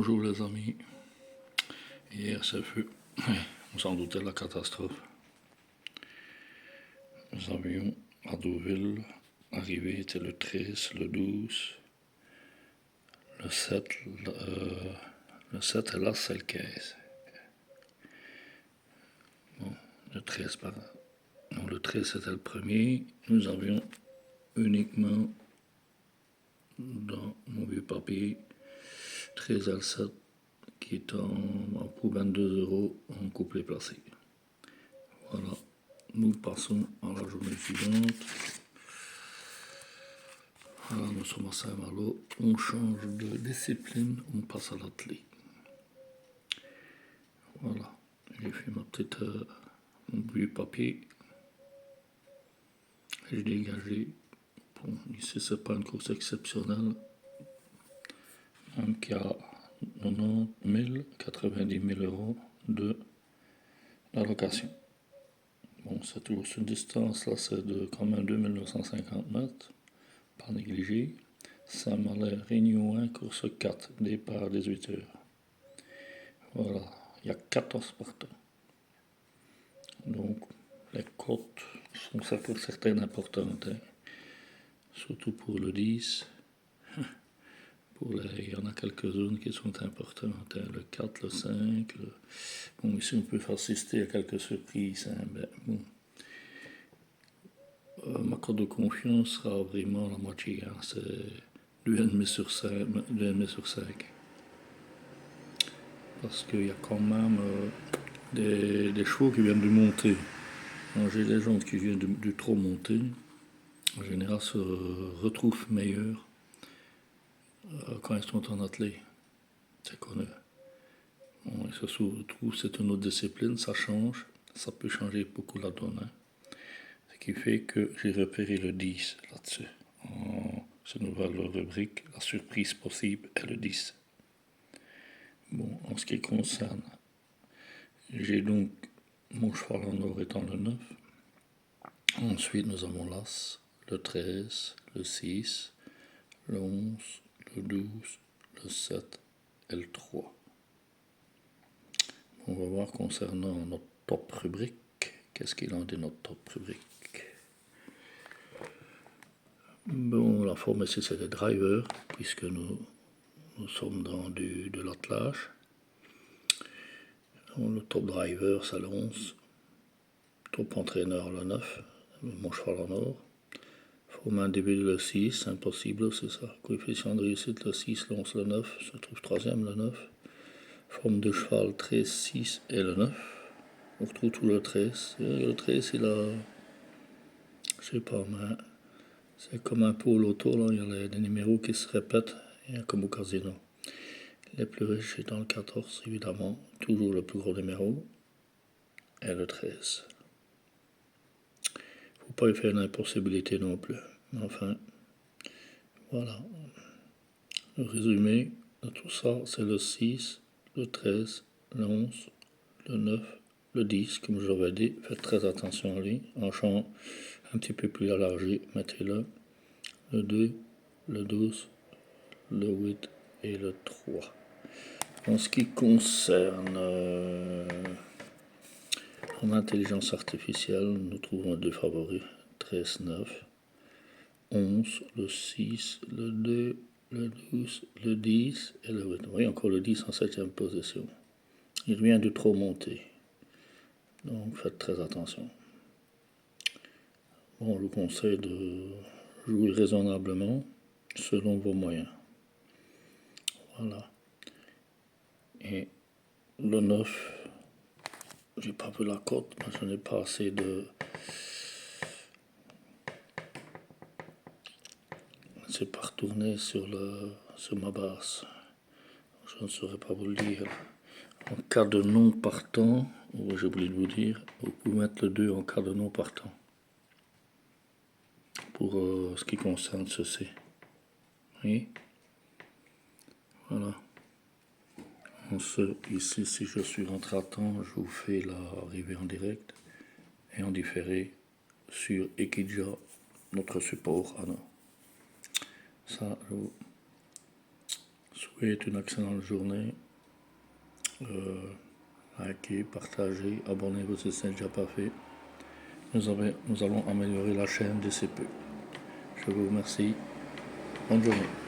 Bonjour les amis, hier c'est feu, on s'en doutait la catastrophe. Nous avions à Deauville, arrivé était le 13, le 12, le 7, le 7 et là c'est le 15. Bon, le 13 par non, le 13 c'était le premier, nous avions uniquement dans mon vieux papier 13 à 7 qui est pour 22 € en couplet placé. Voilà, nous passons à la journée suivante. Voilà, nous sommes à Saint-Malo, on change de discipline, on passe à l'athlé. Voilà, j'ai fait mon vieux papier, j'ai dégagé. Bon, ici c'est pas une course exceptionnelle, même qu'il y a 90 000, 90 000 € de l'allocation. Bon, c'est toujours une distance, là c'est de quand même 2950 mètres, pas négligé. Saint-Malo, Réunion 1, course 4, départ à 18h. Voilà, il y a 14 partants. Donc, les cotes sont ça pour certaines importantes, hein. Surtout pour le 10. Il y en a quelques-unes qui sont importantes, hein. Le 4, le 5. Bon, ici on peut assister à quelques surprises, hein. Ben, bon. Ma cote de confiance sera vraiment la moitié, hein. C'est 2,5 sur 5. 2,5 sur 5. Parce qu'il y a quand même des chevaux qui viennent de monter. J'ai des gens qui viennent du trop monter. En général, se retrouvent meilleurs quand ils sont en athlée. C'est connu. Bon, et se trouve, c'est une autre discipline, ça change, ça peut changer beaucoup la donne, hein. Ce qui fait que j'ai repéré le 10 là-dessus. En cette nouvelle rubrique, la surprise possible est le 10. Bon, en ce qui concerne, j'ai donc mon cheval en or étant le 9. Ensuite, nous avons l'As, le 13, le 6, le 11, le 12, le 7 et le 3. On va voir concernant notre top rubrique. Qu'est-ce qu'il en est de notre top rubrique? Bon, la forme ici c'est des drivers, puisque nous sommes dans de l'attelage. Le top driver c'est le 11. Top entraîneur le 9, mon cheval en or. Forme individuelle le 6, impossible, c'est ça. Coefficient de réussite le 6, le 11, le 9, se trouve troisième le 9. Forme de cheval 13, 6 et le 9. On retrouve tout le 13. Le 13, il a, je sais pas, mais c'est comme un pot au loto, là. Il y a des numéros qui se répètent, comme au casino. Les plus riches étant le 14, évidemment, toujours le plus gros numéro, et le 13. Faut pas y faire une impossibilité non plus. Enfin, voilà. Le résumé de tout ça, c'est le 6, le 13, le 11, le 9, le 10, comme je l'avais dit. Faites très attention à lui. En champ un petit peu plus élargi, mettez-le. Le 2, le 12, le 8 et le 3. En ce qui concerne en intelligence artificielle, nous trouvons deux favoris, 13, 9, 11, le 6, le 2, le 12, le 10 et le 8. Vous voyez encore le 10 en 7e position. Il vient de trop monter. Donc faites très attention. Bon, je vous conseille de jouer raisonnablement selon vos moyens. Voilà. Et le 9, j'ai pas vu la cote, mais je n'ai pas assez de. C'est pas retourné sur ma base. Je ne saurais pas vous le dire. En cas de non partant, j'ai oublié de vous dire, vous pouvez mettre le 2 en cas de non partant. Pour ce qui concerne ceci. Oui. Voilà. Ici, si je suis rentré à temps, je vous fais l'arrivée en direct et en différé sur Ekidia, notre support à nous. Ça, souhaite une excellente journée. Likez, partagez, abonnez-vous si ce n'est déjà pas fait. Nous allons améliorer la chaîne d'ici peu. Je vous remercie. Bonne journée.